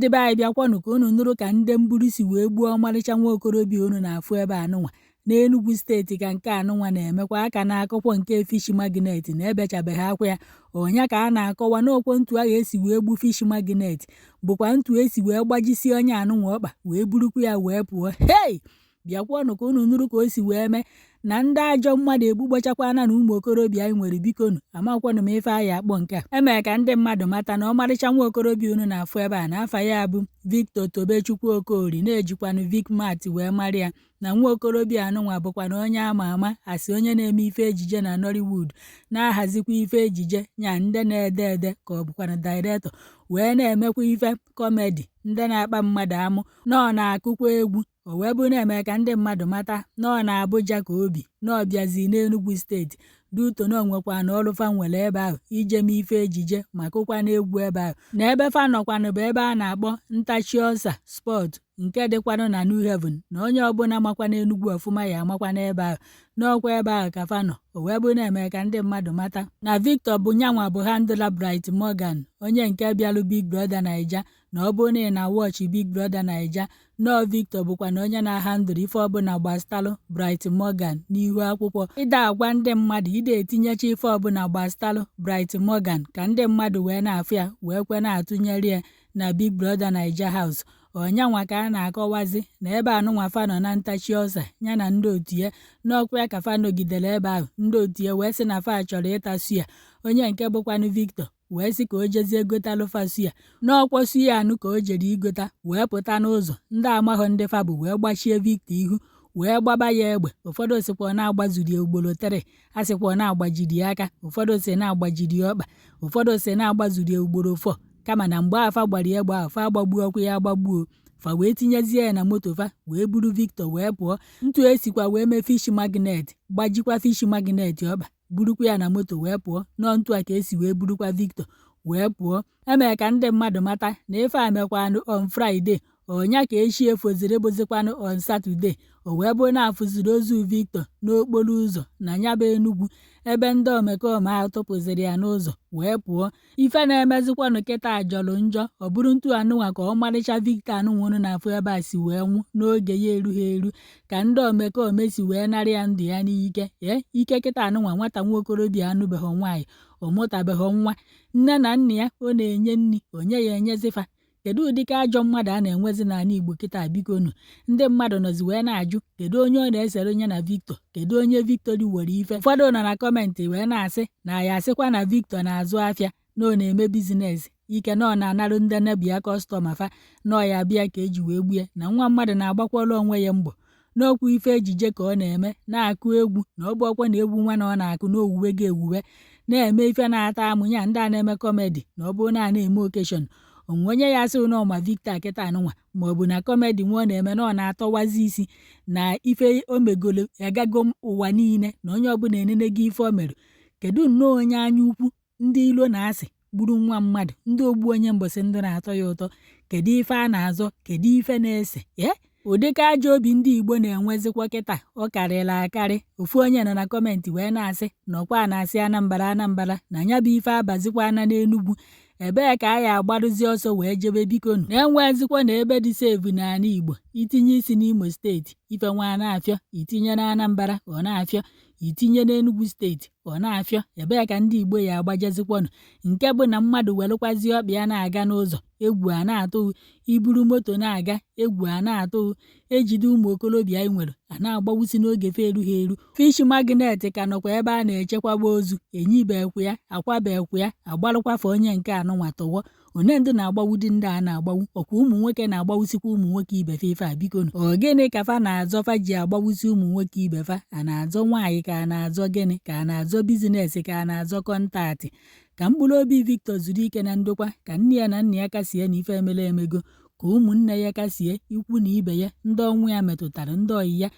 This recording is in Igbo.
Ndị be anyị bịakwanụ ka unu nụrụ ka ndị mburu si wee gbuo ọmarịcha nwa okorobịa unu na-afụ ebe anụnwa n'Enugu steeti ka nke anụnwa na-emekwa aka na-akọkwa nke fish magnet na ebechabeghị akwa ya. Ọnya ka a na-akọwa n'okwo ntu a ga-esi wee gbu fish magnet bụkwa ntu esi wee gbajisie onye anụnwa ọkpa wee burukwa ya wee pụọ. Hei, bịakwanụ ka unu nụrụ ka o si wee mee na ndị ajọ mmadụ egbugbochakwana na ụmụ okorobịa anyị nwere. Bikonu amakwanụ m ife anyị akpọ nke a. Emee ka ndị mmadụ mata na ọmarịcha nwa okorobịa unu na-afụ ebe a na afa ya bụ Victor Tobechukwu Okori, na-ejikwanụ Vicmat wee mara ya, na nwa okorobịa anụnwa bụkwana onye ama ama asị onye na-eme ife ejije na Nollywood, na-ahazikwa ife ejije nya ndị na-ede ede ka ọ bụkwana director, wee na-emekwa ife kọmedi ndị na-akpa mmadụ amụ, na ọ na-akụkwa egwu. O wee bụ na-eme ka ndị mmadụ mata na ọ na-Abuja ka obi, na ọ bịazi n'Enugu steeti duto na onwekwa na ọlụfa nwere ebe ahụ ije m ife ejije ma kụkwa na egwu ebe ahụ, na ebe fa nọkwanụ bụ ebe a na-akpọ Ntachi Ọsa Sport nke dịkwanụ na New Haven, na onye ọbụla makwa n'Enugu ọfụma ya amakwa n'ebe ahụ, n'ọkwa ebe ahụ ka fa nọ. O wee bụ na-eme ka ndị mmadụ mata na Victor bụ nyanwa bụ handler Bright Morgan, onye nke bịalụ Big Brother Naija, na ọ bụ na ị na-awọchị Big Brother Naija, nọọ Victor bụkwa na onye na-ahandụrụ ife ọbụla gbastalụ Bright Morgan n'ihu akwụkwọ. Ịda agwa ndị mmadụ ide etinyecha ife ọbụla gbastalụ Bright Morgan ka ndị mmadụ wee na-afụ ya wee kwe na-atụnyere ya na Big Brother Naija House. Ọnyanwa ka a na-akọwazi na ebe anụnwa fa nọ na Ntachi Ọsa ya na ndị otu ya, n'ọkwa ya ka fa nọgidere ebe ahụ. Ndị otu ya wee sị na fa chọrọ ịta suya, onye nke bụkwanụ Victor wee sị ka o jezie gotalụ fa suya. N'ọkwọ suya anụ ka o jere igota wee pụta n'ụzọ, ndị amaghọ ndị fa bụ wee gbachie Victor ihu wee gbaba ya egbe. Ụfọdụ osikwa na-agbaziri ya ugboro 3, a sịkwa na-agbajiri ya aka, ụfọdụ si na-agbajiri ya ọkpa, ụfọdụ si na-agbaziri ya ugboro 4, kama na mgbe afa gbara ya egbe ahụ fa agbagbuo ọkụ ya agbagbuo. Fa wee tinyezie ya na moto fa wee buru Victor wee pụọ. Ntu esikwa wee mee fish magnet gbajikwa fish magnet ọkpa burukwa ya na moto wee pụọ. Nọ ntu a ka esi wee burukwa Victor wee pụọ. Emee ka ndị mmadụ mata na ife a mekwanụ on Friday, ọnya ka echi efoziri bụzikwanụ on Saturday. O wee bụ na-afụziri ozu Victor n'okporo ụzọ na nyaba Enugu, ebe ndị omekome ahụ tụpụziri ya n'ụzọ wee pụọ. Ife na-emezikwanụ kịta jọrọ njọ. Ọ bụrụ ntu anụnwa ka ọmarịcha Victor anụnwa unu na-afụ ebe a si wee nwụ n'oge ya erughị eru, ka ndị omekome si wee narị ya ndụ ya n'ike. Ike kịta anụnwa nwata nwa okorobịa anụbeghị nwaanyị, ọ mụtabeghị nwa, nne na nna ya ọ na-enye nri onye ya enyezifa. Kedu ụdịka ajọ mmadụ a na-enwezi n'ala Igbo kịta? Bikonu ndị mmadụ nọzi wee na-ajụ kedu onye ọ na-esere onye na Victor, kedu onye Victor were ife. Ụfọdụ nọ na kọmentị wee na-asị na ya asịkwa na Victor na-azụ afịa, na ọ na-eme bizines ike, na ọ na-anarụ ndị nebia kọstọma fa, na ọ ya bịa ka eji wee gbue, na nwa mmadụ na-agbakwara onwe ya mbọ n'okwu ife ejije ka ọ na-eme, na-akụ egwu, na ọ bụ ọkwa na egwu nwa na ọ na-akụ n'owuwe ga ewuwe, na-eme ife na-ata amụ nya ndị a na-eme kọmedi, na ọ bụrụ na a na-eme okeshọn. Onwe onye ya asịrị na ọma Victor kịta anụnwa maọbụ na kọmedi nwa ọ na-eme na ọ na-atọwazi isi na ife o megolo agago ụwa niile, na onye ọbụla enene gị ife o mere. Kedu nnọọ onye anya ukwu ndị ilo na-asị gburu nwa mmadụ, ndị ogbu onye mbọsị ndụ na-atọ ya ụtọ? Kedu ife a na-azọ? Kedu ife na-ese? Ụdịka ajọ obi ndị Igbo na-enwezikwa kịta ọ karịrị akarị. Ofu onye nọ na kọmentị wee na-asị na ọkwa na-asị Anambra na ya bụ ife abazikwana n'Enugu, ebee ka a ya agbarụzi ọsọ wee jebe? Bikonu na-enwezikwa na ebe dị sevu n'ala Igbo, itinye isi n'Imo steeti ife nwa na-afịọ, itinye na Anambra ọ na-afịọ, itinye n'Enugu steeti ọ na-afịọ. Ebee ka ndị Igbo ya agbajezikwanụ? Nke bụ na mmadụ welụkwazi ọkpa ya na-aga n'ụzọ, egwu a na-atụ, iburu moto na-aga, egwu a na-atụ, ejide ụmụ okorobịa anyị nwere a na-agbawusi n'oge fe erughị eru. Fish magnet ka nọkwa ebe a na-echekwaba ozu, enyibekwu ya, akwabekwu ya, agbalụkwafe onye nke anụnwa tọwọ. One ndụ na-agbawudi ndị a na-agbawu, ọkwa ụmụ nwoke na-agbawusikwa ụmụ nwoke ibefe ife a? Bikonu ọ gịnị ka fa na-azọ fa ji agbawusi ụmụ nwoke ibefa? A na-azọ nwaanyị ka a na-azọ gịnị? Ka a na-azọ bizines? Ka a na-azọ kọntaktị? Ka mkpụrụ obi Victor zuru ike na ndokwa, ka nne ya na nna ya kasie na ife emele emego, ka ụmụnne ya kasie, ikwu na ibe ya, ndị ọnwụ ya metụtara, ndị ọyị ya